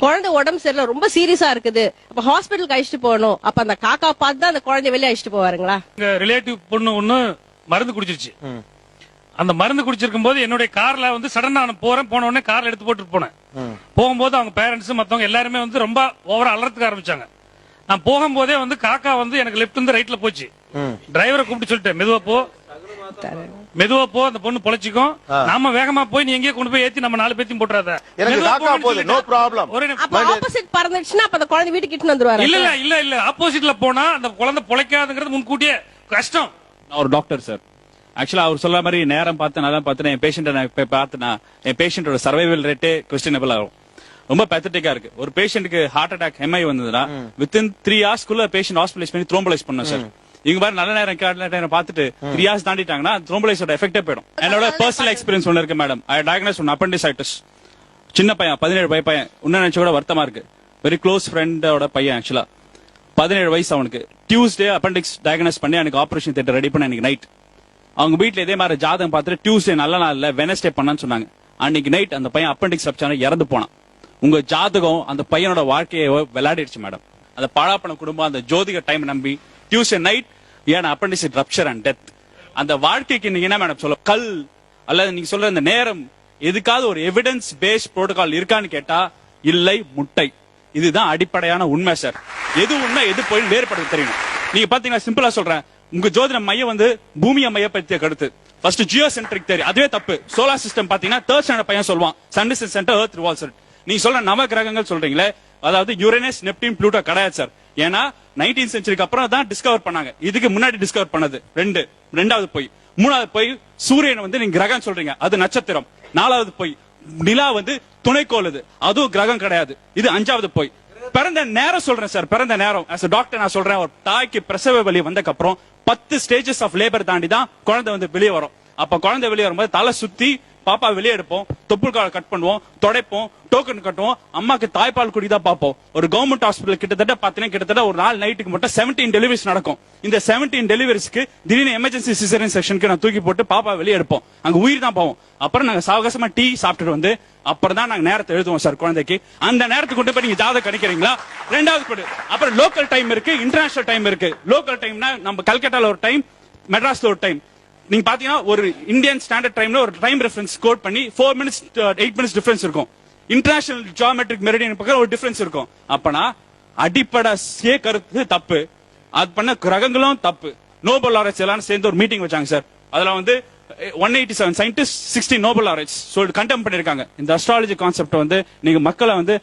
குழந்தை உடம்பு சரியில்லை, ரொம்ப சீரியஸா இருக்குது, அப்ப ஹாஸ்பிட்டலுக்கு அழைச்சிட்டு போகணும். அப்ப அந்த காக்கா பார்த்து தான் அந்த குழந்தைய வெளியே அழைச்சிட்டு போவாருங்களா? எங்க ரிலேட்டிவ் பொண்ணு ஒண்ணு மருந்து குடிச்சிருச்சு. அந்த மருந்து குடிச்சிருக்கும் போது என்னுடைய கார்ல வந்து சடனா நான் போன உடனே கார்ல எடுத்து போட்டு போனேன். போகும்போது அவங்க பேரண்ட்ஸ் மத்தவங்க எல்லாருமே வந்து ரொம்ப ஓவரா அலறதுக்கு ஆரம்பிச்சாங்க. நான் போகும்போதே வந்து காக்கா வந்து எனக்கு லெப்ட் இருந்து ரைட்ல போச்சு. டிரைவரை கூப்பிட்டு சொல்லிட்டேன், மெதுவா போ, அந்த பொண்ணு பொழைச்சிக்கும், நாம வேகமா போய் நீ எங்கேயே கொண்டு போய் ஏத்தி நம்ம 4 பேத்தையும் போட்டுறாத. ஆப்போசிட் பறந்துச்சுன்னா அப்ப அந்த குழந்தை வீட்டுக்கு கிட்ட வந்துருவாரு. இல்ல ஆப்போசிட்ல போனா அந்த குழந்தை பொழைக்காதுங்கிறது முன்கூட்டியே கஷ்டம். நான் ஒரு டாக்டர் சார். ஆக்சுவலா அவர் சொல்ற மாதிரி நேரம் பார்த்து நல்லா பார்த்து என் பேஷண்ட் பார்த்தனா என் பேஷண்டோட சர்வைவல் ரேட்டே கொஸ்டினபிள் ஆகும். ரொம்ப பேத்தட்டிக்கா இருக்கு. ஒரு பேஷண்ட்டுக்கு ஹார்ட் அட்டாக் எம்ஐ வந்ததுன்னா வித்தின் 3 ஹவர்ஸ்க்குள்ள பேஷண்ட் ஹாஸ்பிடலைஸ் பண்ணி த்ரோம்பலைஸ் பண்ணணும் சார். இங்க மாதிரி நல்ல நேரம் பார்த்துட்டு 3 ஹவர்ஸ் தாண்டிட்டாங்கன்னா த்ரோம்பலைஸோட எஃபெக்டே போயிடும். என்னோட பர்சனல் எக்ஸ்பீரியன்ஸ் ஒன்னு இருக்கு மேடம். ஐ டயக்னோஸ் ஒன் அப்பெண்டிசைட்டிஸ். சின்ன பையன் 17 பையன். இன்னும் நினைச்ச கூட வருத்தமா இருக்கு. வெரி க்ளோஸ் ஃப்ரெண்டோட பையன். ஆக்சுவலா 17 வயசு அவனுக்கு. டியூஸ்டே அப்பெண்டிக்ஸ் டயக்னோஸ் பண்ணி எனக்கு ஆபரேஷன் தியேட்டர் ரெடி பண்ண அன்னைக்கு நைட். அவங்க வீட்டுல இதே மாதிரி ஜாதகம் பார்த்துட்டு டியூஸ்டே நல்ல நாள்ல வெனஸ்டே பண்ணான்னு சொன்னாங்க. அன்னைக்கு நைட் அந்த பையன் அப்பெண்டிக்ஸ் ரப்சர் இறந்து போனான். உங்க ஜாதகம் அந்த பையனோட வாழ்க்கையை விளையாடிடுச்சு மேடம். அந்த பாழாப்பண குடும்பம் அந்த ஜோதிக டைம் நம்பி டியூஸ்டே நைட் ஏன் அப்பெண்டிக்ஸ் ரப்சர் அண்ட் டெத். அந்த வாழ்க்கைக்கு நீங்க என்ன மேடம் சொல்ல கல் அல்லது நீங்க சொல்ற இந்த நேரம் எதுக்காவது ஒரு எவிடன்ஸ் பேஸ்ட் புரோட்டோகால் இருக்கான்னு கேட்டா இல்லை, முட்டை. இதுதான் அடிப்படையான உண்மை சார். எது உண்மை எது போய் வேறுபடுத்த தெரியணும். நீங்க பாத்தீங்கன்னா சிம்பிளா சொல்றேன், உங்க ஜோதிட மையம் வந்து பூமியை மையப்படுத்திய கருத்து. ஃபர்ஸ்ட் ஜியோ சென்ட்ரிக் தேரி, அதுவே தப்பு. சோலார் சிஸ்டம் பாத்தீங்கன்னா 3rd ஸ்டாண்டர்ட் பையன் சொல்லுவான் sun is centre earth revolves. நீங்க சொல்ற நவ கிரகங்கள் சொல்றீங்களே, அதாவது யுரேனஸ் நெப்டின் ப்ளூட்டோ கிடையாது சார். ஏன்னா 19th செஞ்சுரிக்கு அப்புறம் தான் டிஸ்கவர் பண்ணாங்க. இதுக்கு முன்னாடி டிஸ்கவர் பண்ணது ரெண்டாவது போய். மூணாவது போய் சூரியன் வந்து நீங்க கிரகம் சொல்றீங்க, அது நட்சத்திரம். 4வது போய் நிலா வந்து துணைக்கோள், அதுவும் கிரகம் கிடையாது. இது 5வது போய். பிறந்த நேரம் சொல்றேன் சார். பிறந்த நேரம் as a டாக்டர் நான் சொல்றேன், ஒரு தாய்க்கு பிரசவ வலி வந்தக்கு அப்புறம் 10 ஸ்டேஜஸ் ஆஃப் லேபர் தாண்டி தான் குழந்தை வந்து வெளியே வரும். அப்ப குழந்தை வெளியே வரும்போது தலை சுத்தி பாப்பா வெளியே எடுப்போம், தொப்புள் கால் கட் பண்ணுவோம், தொடைப்போம், டோக்கன் கட்டுவோம், அம்மாக்கு தாய்ப்பால் குடிதான் பார்ப்போம். ஒரு கவர்மெண்ட் ஹாஸ்பிட்டல் கிட்டத்தட்ட ஒரு நாள் நைட்டுக்கு மட்டும் 17 டெலிவரிஸ் நடக்கும். இந்த 17 டெலிவரிஸ்க்கு திடீர்னு எமர்ஜென்சி சிசேரியன் செக்ஷனுக்கு நான் தூக்கி போட்டு பாப்பா வெளியே எடுப்போம். அங்க உயிர் தான் போவோம். அப்புறம் நாங்க சாவகாசமா டீ சாப்பிட்டுட்டு வந்து அப்புறம் தான் நாங்க நேரத்தை எழுதுவோம் சார் குழந்தைக்கு. அந்த நேரத்துக்கு கொண்டு போய் நீங்க ஜாதகம் கணிக்கிறீங்களா? 2வது கொடு. அப்புறம் லோக்கல் டைம் இருக்கு, இன்டர்நேஷனல் டைம் இருக்கு. லோக்கல் டைம்னா நம்ம கல்கட்டால ஒரு டைம், மெட்ராஸ்ல ஒரு டைம். நீங்க பாத்தீங்கன்னா ஒரு இந்தியன் ஸ்டாண்டர்ட் டைம்ல ஒரு டைம் ரெஃபரன்ஸ் கோட் பண்ணி 4 minutes 8 minutes டிஃபரன்ஸ் இருக்கும். இன்டர்நேஷனல் ஜியோமெட்ரிக் மெரிடியன் பக்கம் ஒரு டிஃபரன்ஸ் இருக்கும். அப்பனா அடிப்படை கருத்து தப்பு. அது பண்ண கிரகங்களும் தப்பு. நோபல் லாரட்ஸ் எல்லாம் சேர்ந்து ஒரு மீட்டிங் வச்சாங்க சார். அதுல வந்து 187 சயின்டிஸ்ட் 60 நோபல் லாரட்ஸ் கண்டெம் பண்ணிருக்காங்க. இந்த அஸ்ட்ராலஜி கான்செப்ட் வந்து நீங்க மக்களை வந்து